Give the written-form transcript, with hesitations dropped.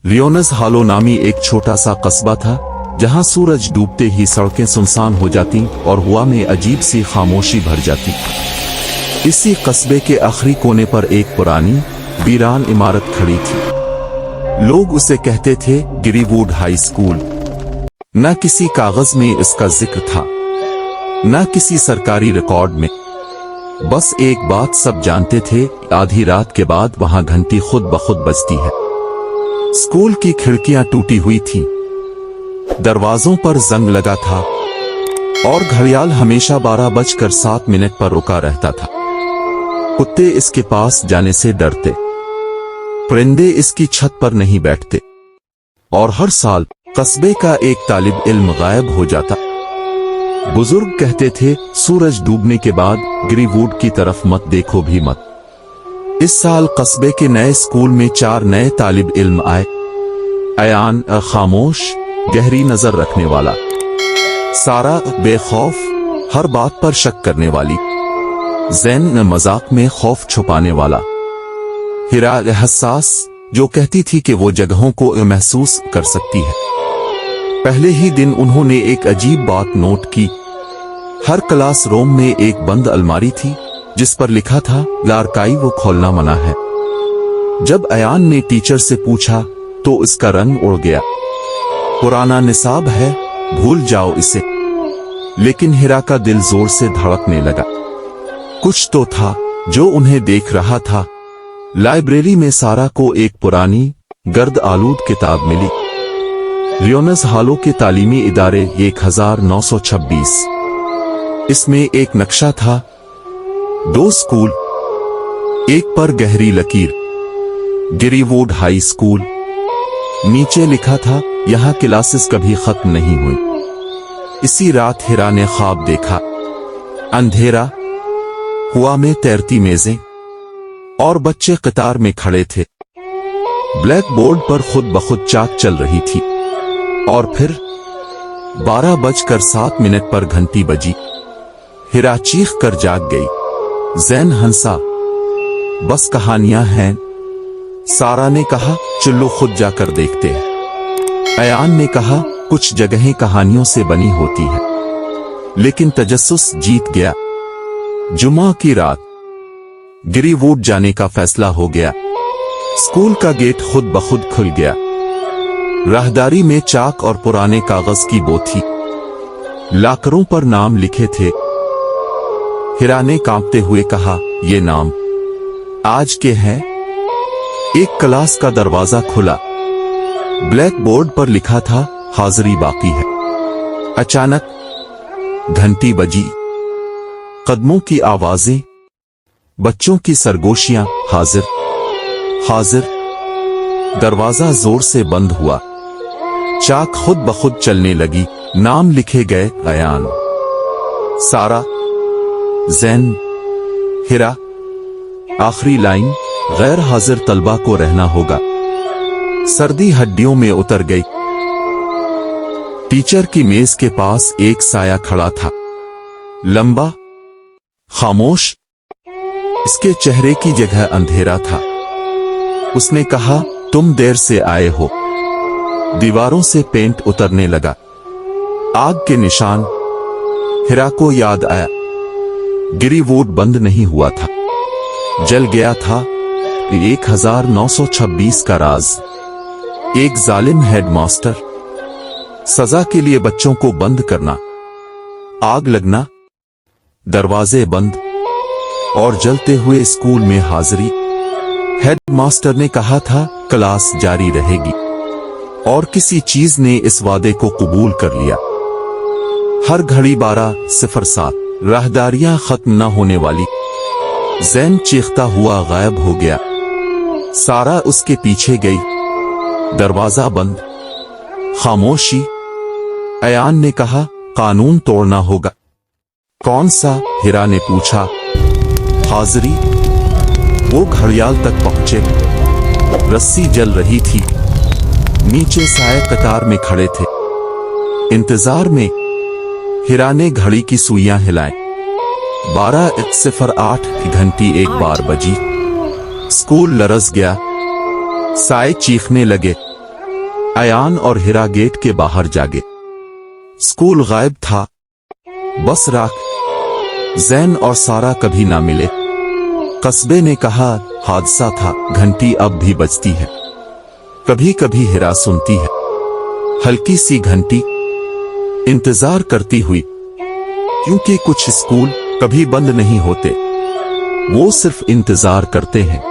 रियोनस हालो नामी एक छोटा सा कस्बा था जहां सूरज डूबते ही सड़कें सुनसान हो जाती और हवा में अजीब सी खामोशी भर जाती। इसी कस्बे के आखिरी कोने पर एक पुरानी वीरान इमारत खड़ी थी। लोग उसे कहते थे गिरीवुड हाई स्कूल। न किसी कागज में इसका जिक्र था, न किसी सरकारी रिकॉर्ड में। बस एक बात सब जानते थे, आधी रात के बाद वहां घंटी खुद ब खुद बजती है। स्कूल की खिड़कियां टूटी हुई थीं, दरवाजों पर जंग लगा था और घड़ियाल हमेशा 12:07 पर रुका रहता था। कुत्ते इसके पास जाने से डरते, परिंदे इसकी छत पर नहीं बैठते और हर साल कस्बे का एक तालिब इल्म गायब हो जाता। बुजुर्ग कहते थे सूरज डूबने के बाद गिरीवुड की तरफ मत देखो भी मत। इस साल कस्बे के नए स्कूल में 4 नए तालिब इल्म आए। अयान खामोश, गहरी नजर रखने वाला, सारा बेखौफ, हर बात पर शक करने वाली, ज़ैन मजाक में खौफ छुपाने वाला, हिरा हसास जो कहती थी कि वो जगहों को महसूस कर सकती है। पहले ही दिन उन्होंने एक अजीब बात नोट की। हर क्लास रूम में एक बंद अलमारी थी जिस पर लिखा था लार्काइव खोलना मना है। जब अयान ने टीचर से पूछा तो इसका रंग उड़ गया। पुराना निसाब है, भूल जाओ इसे। लेकिन हिरा का दिल जोर से धड़कने लगा। कुछ तो था जो उन्हें देख रहा था। लाइब्रेरी में सारा को एक पुरानी गर्द आलूद किताब मिली। रियोनस हालो के तालीमी इदारे 1926। इसमें एक नक्शा था, 2 स्कूल, एक पर गहरी लकीर, गिरीवुड हाई स्कूल। नीचे लिखा था यहां क्लासेस कभी खत्म नहीं हुई। इसी रात हिरा ने ख्वाब देखा। अंधेरा, हवा में तैरती मेजें और बच्चे कतार में खड़े थे। ब्लैक बोर्ड पर खुद ब खुद चाक चल रही थी। और फिर 12:07 पर घंटी बजी। हिरा चीख कर जाग गई। ज़ैन हंसा, बस कहानियां हैं। सारा ने कहा चलो खुद जाकर देखते हैं। अयान ने कहा कुछ जगहें कहानियों से बनी होती है, लेकिन तजस्सुस जीत गया। जुमा की रात गिरीवुड जाने का फैसला हो गया। स्कूल का गेट खुद ब खुद खुल गया। राहदारी में चाक और पुराने कागज की बो थी। लाकरों पर नाम लिखे थे। हिरा ने कांपते हुए कहा, ये नाम आज के हैं। एक क्लास का दरवाजा खुला। ब्लैक बोर्ड पर लिखा था हाजिरी बाकी है। अचानक घंटी बजी। कदमों की आवाजें, बच्चों की सरगोशियां, हाजिर हाजिर। दरवाजा जोर से बंद हुआ। चाक खुद ब खुद चलने लगी। नाम लिखे गए, अयान, सारा, ज़ैन, हिरा। आखिरी लाइन, गैर हाजिर तलबा को रहना होगा। सर्दी हड्डियों में उतर गई। टीचर की मेज के पास एक साया खड़ा था, लंबा, खामोश। इसके चेहरे की जगह अंधेरा था। उसने कहा, तुम देर से आए हो। दीवारों से पेंट उतरने लगा, आग के निशान। हिरा को याद आया, गिरीवुड बंद नहीं हुआ था, जल गया था। 1926 का राज। एक जालिम हेडमास्टर, सजा के लिए बच्चों को बंद करना, आग लगना, दरवाजे बंद और जलते हुए स्कूल में हाजिरी। हेडमास्टर ने कहा था क्लास जारी रहेगी और किसी चीज ने इस वादे को कबूल कर लिया। हर घड़ी 12:07। राहदारियां खत्म न होने वाली। ज़ैन चीखता हुआ गायब हो गया। सारा उसके पीछे गई। दरवाजा बंद, खामोशी। अयान ने कहा, कानून तोड़ना होगा। कौन सा? हिरा ने पूछा। हाजिरी। वो घड़ियाल तक पहुंचे। रस्सी जल रही थी। नीचे साए कतार में खड़े थे, इंतजार में। हिरा ने घड़ी की सुइयां हिलाएं। 12:08 की घंटी एक बार बजी। स्कूल लरस गया। साए चीखने लगे। अयान और हिरा गेट के बाहर जागे। स्कूल गायब था, बस राख। जैन और सारा कभी ना मिले। कस्बे ने कहा हादसा था, घंटी अब भी बजती है। कभी कभी हिरा सुनती है, हल्की सी घंटी, इंतजार करती हुई, क्योंकि कुछ स्कूल कभी बंद नहीं होते, वो सिर्फ इंतजार करते हैं।